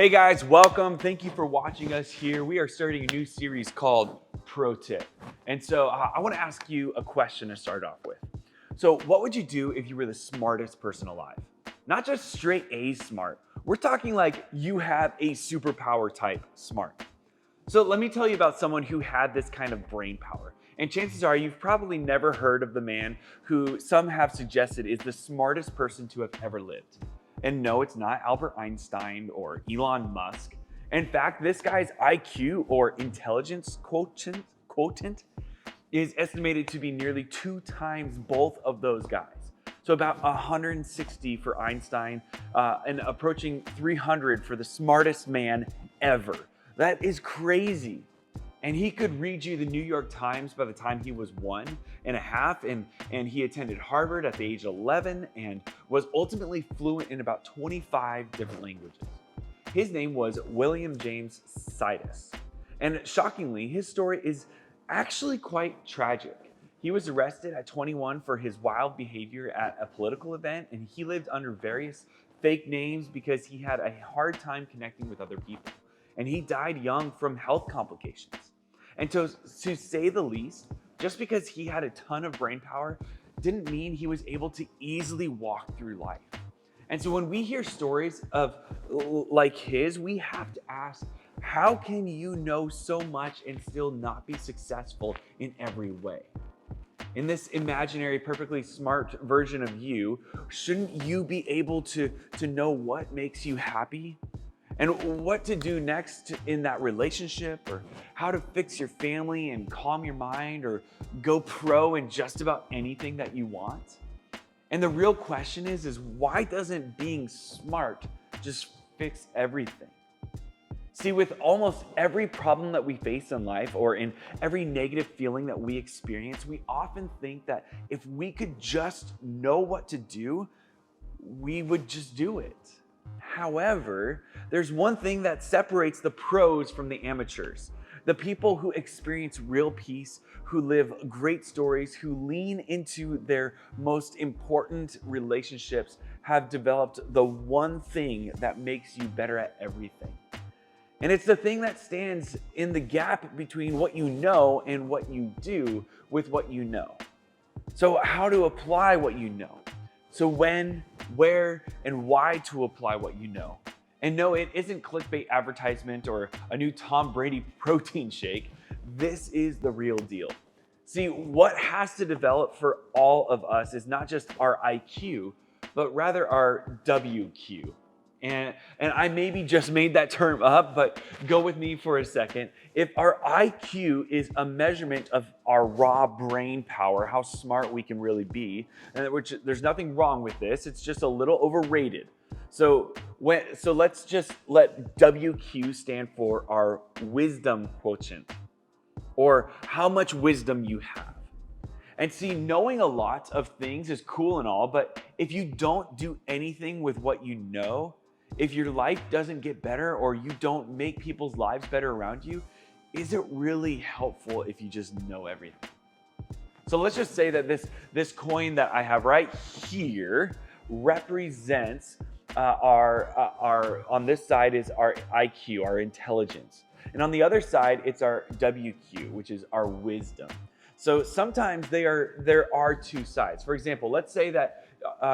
Hey guys, welcome. Thank you for watching us here. We are starting a new series called Pro Tip. And so I want to ask you a question to start off with. So, what would you do if you were the smartest person alive? Not just straight A smart. We're talking like you have a superpower type smart. So, let me tell you about someone who had this kind of brain power. And chances are you've probably never heard of the man who some have suggested is the smartest person to have ever lived. And no, it's not Albert Einstein or Elon Musk. In fact, this guy's IQ or intelligence quotient is estimated to be nearly 2 times both of those guys. So about 160 for Einstein and approaching 300 for the smartest man ever. That is crazy. And he could read you the New York Times by the time he was 1.5, and he attended Harvard at the age of 11 and was ultimately fluent in about 25 different languages. His name was William James Sidis. And shockingly, his story is actually quite tragic. He was arrested at 21 for his wild behavior at a political event, and he lived under various fake names because he had a hard time connecting with other people. And he died young from health complications. And to say the least, just because he had a ton of brain power didn't mean he was able to easily walk through life. And so when we hear stories of like his, we have to ask, how can you know so much and still not be successful in every way? In this imaginary, perfectly smart version of you, shouldn't you be able to know what makes you happy? And what to do next in that relationship, or how to fix your family and calm your mind, or go pro in just about anything that you want? And the real question is why doesn't being smart just fix everything? See, with almost every problem that we face in life, or in every negative feeling that we experience, we often think that if we could just know what to do, we would just do it. However, there's one thing that separates the pros from the amateurs. The people who experience real peace, who live great stories, who lean into their most important relationships, have developed the one thing that makes you better at everything. And it's the thing that stands in the gap between what you know and what you do with what you know. So, how to apply what you know. So when, where, and why to apply what you know. And no, it isn't clickbait advertisement or a new Tom Brady protein shake. This is the real deal. See, what has to develop for all of us is not just our IQ, but rather our WQ. And I maybe just made that term up, but go with me for a second. If our IQ is a measurement of our raw brain power, how smart we can really be, and which there's nothing wrong with this, it's just a little overrated. So let's just let WQ stand for our wisdom quotient, or how much wisdom you have. And see, knowing a lot of things is cool and all, but if you don't do anything with what you know, if your life doesn't get better or you don't make people's lives better around you, is it really helpful if you just know everything? So let's just say that this coin that I have right here represents our on this side is our IQ, our intelligence. And on the other side, it's our WQ, which is our wisdom. So sometimes there are two sides. For example, let's say that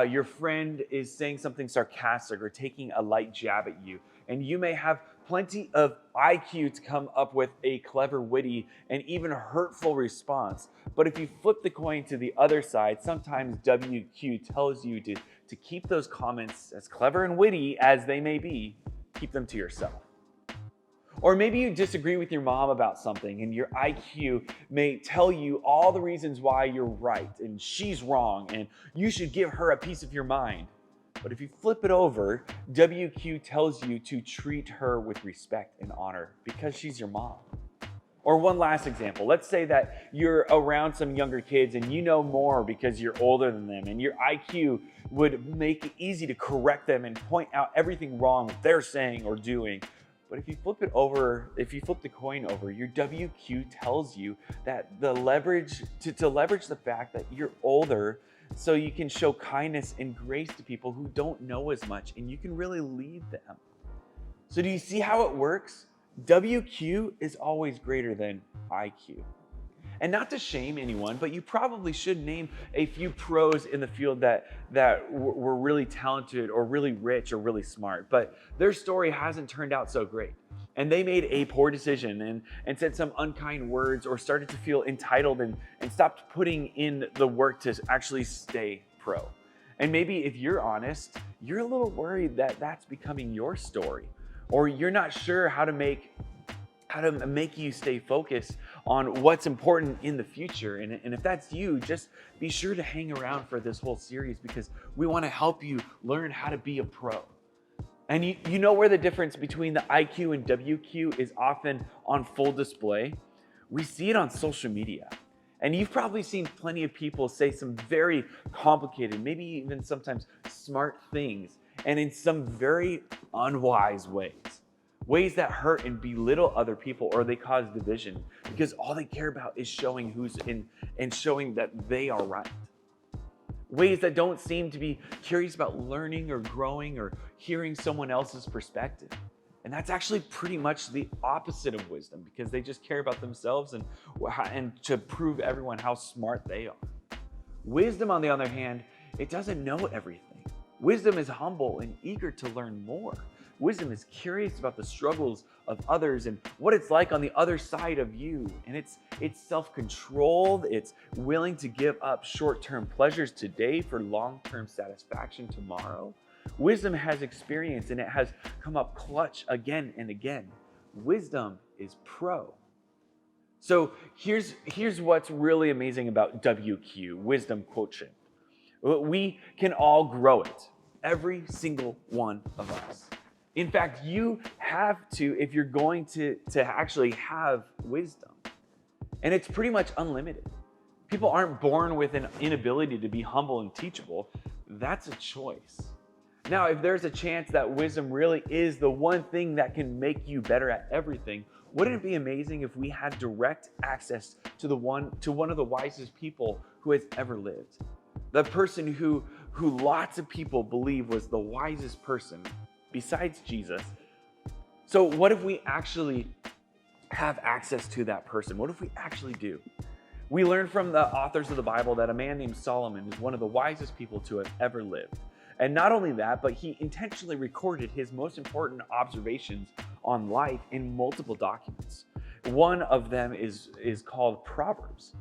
your friend is saying something sarcastic or taking a light jab at you, and you may have plenty of IQ to come up with a clever, witty, and even hurtful response. But if you flip the coin to the other side, sometimes WQ tells you to keep those comments, as clever and witty as they may be, keep them to yourself. Or maybe you disagree with your mom about something and your IQ may tell you all the reasons why you're right and she's wrong and you should give her a piece of your mind. But if you flip it over, WQ tells you to treat her with respect and honor because she's your mom. Or one last example, let's say that you're around some younger kids and you know more because you're older than them, and your IQ would make it easy to correct them and point out everything wrong that they're saying or doing. But if you flip the coin over, your WQ tells you that to leverage the fact that you're older so you can show kindness and grace to people who don't know as much and you can really lead them. So do you see how it works? WQ is always greater than IQ. And not to shame anyone, but you probably should name a few pros in the field that were really talented or really rich or really smart, but their story hasn't turned out so great. And they made a poor decision and said some unkind words or started to feel entitled and stopped putting in the work to actually stay pro. And maybe if you're honest, you're a little worried that that's becoming your story, or you're not sure how to make you stay focused on what's important in the future. And if that's you, just be sure to hang around for this whole series, because we want to help you learn how to be a pro. And you know where the difference between the IQ and WQ is often on full display? We see it on social media. And you've probably seen plenty of people say some very complicated, maybe even sometimes smart things, and in some very unwise ways that hurt and belittle other people, or they cause division, because all they care about is showing who's in and showing that they are right. Ways that don't seem to be curious about learning or growing or hearing someone else's perspective. And that's actually pretty much the opposite of wisdom, because they just care about themselves and to prove everyone how smart they are. Wisdom, on the other hand, it doesn't know everything. Wisdom is humble and eager to learn more. Wisdom is curious about the struggles of others and what it's like on the other side of you. And it's self-controlled. It's willing to give up short-term pleasures today for long-term satisfaction tomorrow. Wisdom has experience, and it has come up clutch again and again. Wisdom is pro. So here's what's really amazing about WQ, wisdom quotient. We can all grow it, every single one of us. In fact, you have to, if you're going to actually have wisdom. And it's pretty much unlimited. People aren't born with an inability to be humble and teachable. That's a choice. Now, if there's a chance that wisdom really is the one thing that can make you better at everything, wouldn't it be amazing if we had direct access to one of the wisest people who has ever lived? The person who lots of people believe was the wisest person besides Jesus. So what if we actually have access to that person? What if we actually do? We learn from the authors of the Bible that a man named Solomon is one of the wisest people to have ever lived. And not only that, but he intentionally recorded his most important observations on life in multiple documents. One of them is called Proverbs.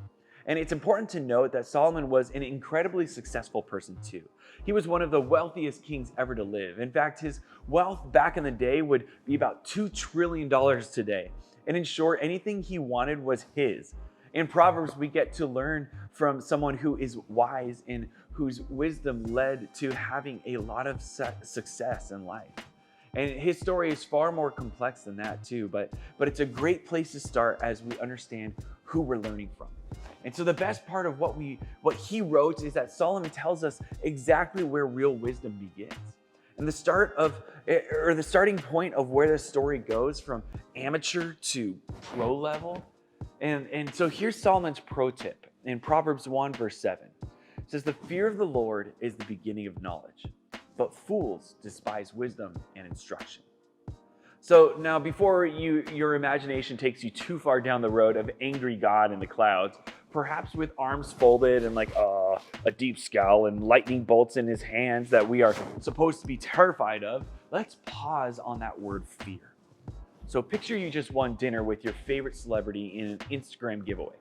And it's important to note that Solomon was an incredibly successful person too. He was one of the wealthiest kings ever to live. In fact, his wealth back in the day would be about $2 trillion today. And in short, anything he wanted was his. In Proverbs, we get to learn from someone who is wise and whose wisdom led to having a lot of success in life. And his story is far more complex than that too, but it's a great place to start as we understand who we're learning from. And so the best part of what he wrote is that Solomon tells us exactly where real wisdom begins. And the starting point of where the story goes from amateur to pro level. And so here's Solomon's pro tip in Proverbs 1 verse 7. It says, "The fear of the Lord is the beginning of knowledge, but fools despise wisdom and instruction." So now, before your imagination takes you too far down the road of angry God in the clouds, perhaps with arms folded and like a deep scowl and lightning bolts in his hands that we are supposed to be terrified of, let's pause on that word fear. So picture you just won dinner with your favorite celebrity in an Instagram giveaway.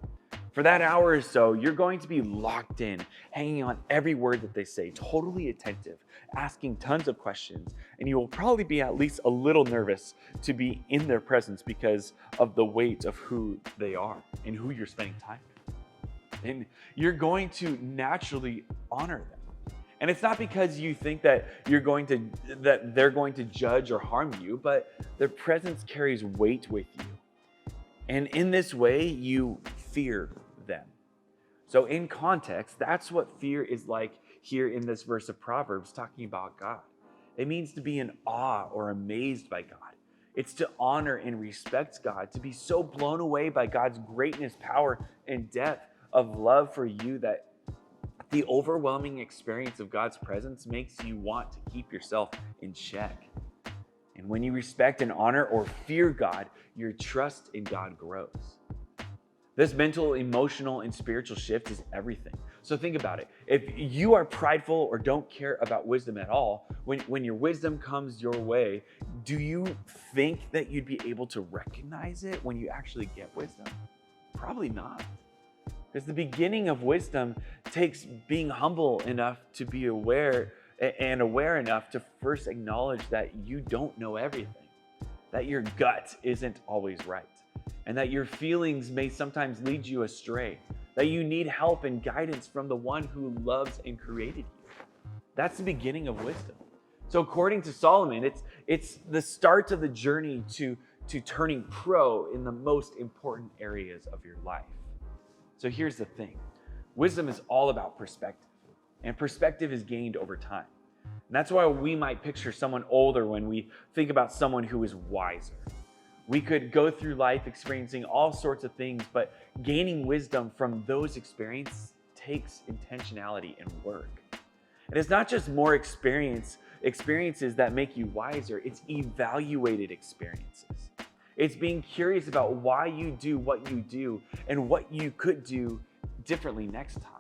For that hour or so, you're going to be locked in, hanging on every word that they say, totally attentive, asking tons of questions, and you will probably be at least a little nervous to be in their presence because of the weight of who they are and who you're spending time with. And you're going to naturally honor them. And it's not because you think that they're going to judge or harm you, but their presence carries weight with you. And in this way, you fear them. So in context, that's what fear is like here in this verse of Proverbs talking about God. It means to be in awe or amazed by God. It's to honor and respect God, to be so blown away by God's greatness, power, and depth of love for you that the overwhelming experience of God's presence makes you want to keep yourself in check. And when you respect and honor or fear God, your trust in God grows. This mental, emotional, and spiritual shift is everything. So think about it. If you are prideful or don't care about wisdom at all, when your wisdom comes your way, do you think that you'd be able to recognize it when you actually get wisdom? Probably not. Because the beginning of wisdom takes being humble enough to be aware and aware enough to first acknowledge that you don't know everything, that your gut isn't always right, and that your feelings may sometimes lead you astray, that you need help and guidance from the one who loves and created you. That's the beginning of wisdom. So according to Solomon, it's the start of the journey to turning pro in the most important areas of your life. So here's the thing. Wisdom is all about perspective, and perspective is gained over time. And that's why we might picture someone older when we think about someone who is wiser. We could go through life experiencing all sorts of things, but gaining wisdom from those experiences takes intentionality and work. And it's not just more experiences that make you wiser, it's evaluated experiences. It's being curious about why you do what you do and what you could do differently next time.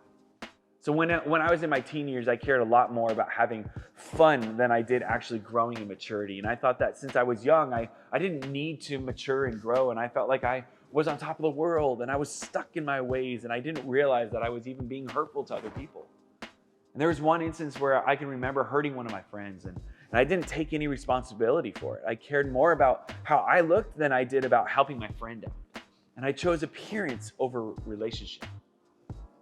So when I was in my teen years, I cared a lot more about having fun than I did actually growing in maturity. And I thought that since I was young, I didn't need to mature and grow. And I felt like I was on top of the world and I was stuck in my ways. And I didn't realize that I was even being hurtful to other people. And there was one instance where I can remember hurting one of my friends, and I didn't take any responsibility for it. I cared more about how I looked than I did about helping my friend out. And I chose appearance over relationship.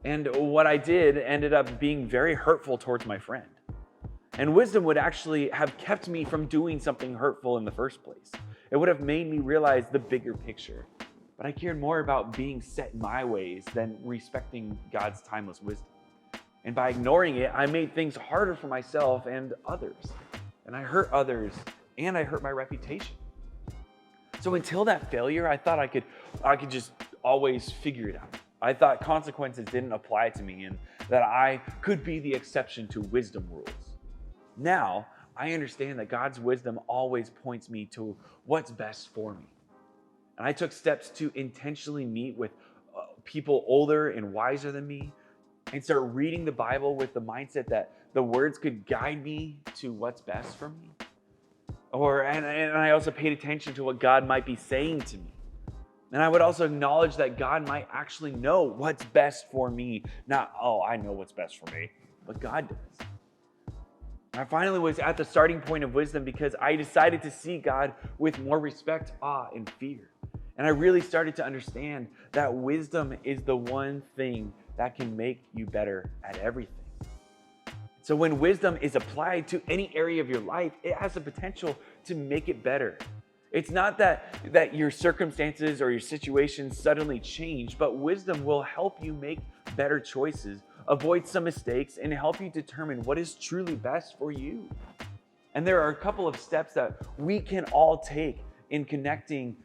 And what I did ended up being very hurtful towards my friend. And wisdom would actually have kept me from doing something hurtful in the first place. It would have made me realize the bigger picture. But I cared more about being set in my ways than respecting God's timeless wisdom. And by ignoring it, I made things harder for myself and others. And I hurt others, and I hurt my reputation. So until that failure, I thought I could just always figure it out. I thought consequences didn't apply to me and that I could be the exception to wisdom rules. Now, I understand that God's wisdom always points me to what's best for me. And I took steps to intentionally meet with people older and wiser than me, and start reading the Bible with the mindset that the words could guide me to what's best for me. And I also paid attention to what God might be saying to me. And I would also acknowledge that God might actually know what's best for me. Not, I know what's best for me, but God does. I finally was at the starting point of wisdom because I decided to see God with more respect, awe, and fear. And I really started to understand that wisdom is the one thing that can make you better at everything. So when wisdom is applied to any area of your life, it has the potential to make it better. It's not that your circumstances or your situations suddenly change, but wisdom will help you make better choices, avoid some mistakes, and help you determine what is truly best for you. And there are a couple of steps that we can all take in connection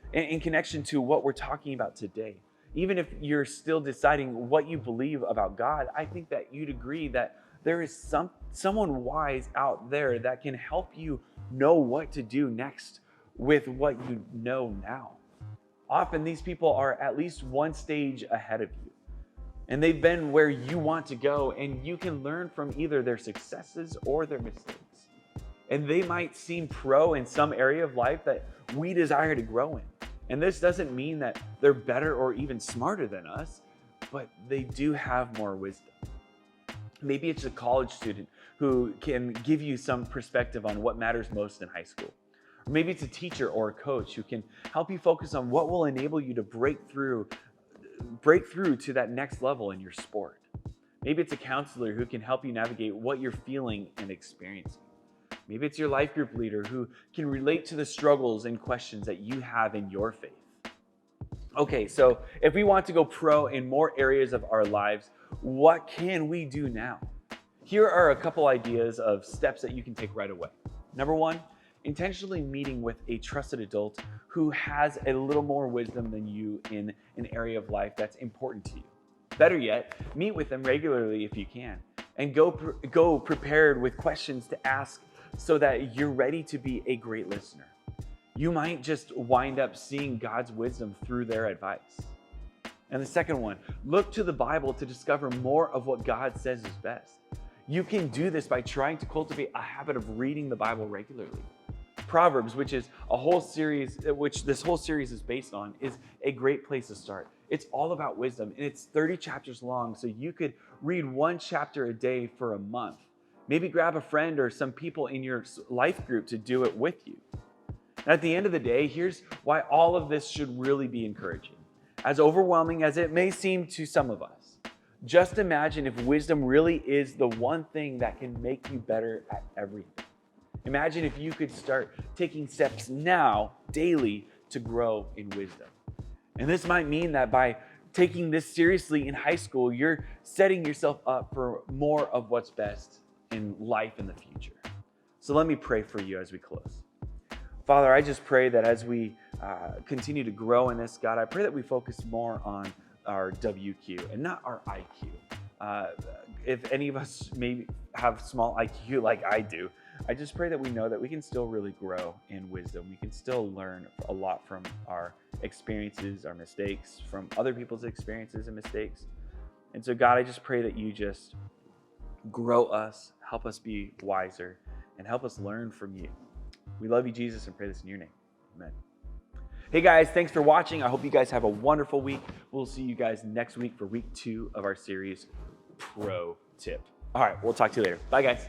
to what we're talking about today. Even if you're still deciding what you believe about God, I think that you'd agree that there is someone wise out there that can help you know what to do next with what you know now. Often these people are at least one stage ahead of you, and they've been where you want to go, and you can learn from either their successes or their mistakes. And they might seem pro in some area of life that we desire to grow in. And this doesn't mean that they're better or even smarter than us, but they do have more wisdom. Maybe it's a college student who can give you some perspective on what matters most in high school. Or maybe it's a teacher or a coach who can help you focus on what will enable you to break through to that next level in your sport. Maybe it's a counselor who can help you navigate what you're feeling and experiencing. Maybe it's your life group leader who can relate to the struggles and questions that you have in your faith. Okay, so if we want to go pro in more areas of our lives, what can we do now? Here are a couple ideas of steps that you can take right away. Number one, intentionally meeting with a trusted adult who has a little more wisdom than you in an area of life that's important to you. Better yet, meet with them regularly if you can, and go prepared with questions to ask so that you're ready to be a great listener. You might just wind up seeing God's wisdom through their advice. And the second one, look to the Bible to discover more of what God says is best. You can do this by trying to cultivate a habit of reading the Bible regularly. Proverbs, which is a whole series, which this whole series is based on, is a great place to start. It's all about wisdom, and it's 30 chapters long, so you could read one chapter a day for a month. Maybe grab a friend or some people in your life group to do it with you. And at the end of the day, here's why all of this should really be encouraging. As overwhelming as it may seem to some of us, just imagine if wisdom really is the one thing that can make you better at everything. Imagine if you could start taking steps now, daily, to grow in wisdom. And this might mean that by taking this seriously in high school, you're setting yourself up for more of what's best in life in the future. So let me pray for you as we close. Father, I just pray that as we continue to grow in this, God, I pray that we focus more on our WQ and not our IQ. If any of us maybe have small IQ like I do, I just pray that we know that we can still really grow in wisdom. We can still learn a lot from our experiences, our mistakes, from other people's experiences and mistakes. And so, God, I just pray that you just grow us, help us be wiser, and help us learn from you. We love you, Jesus, and pray this in your name. Amen. Hey guys, thanks for watching. I hope you guys have a wonderful week. We'll see you guys next week for week 2 of our series, Pro Tip. All right, we'll talk to you later. Bye, guys.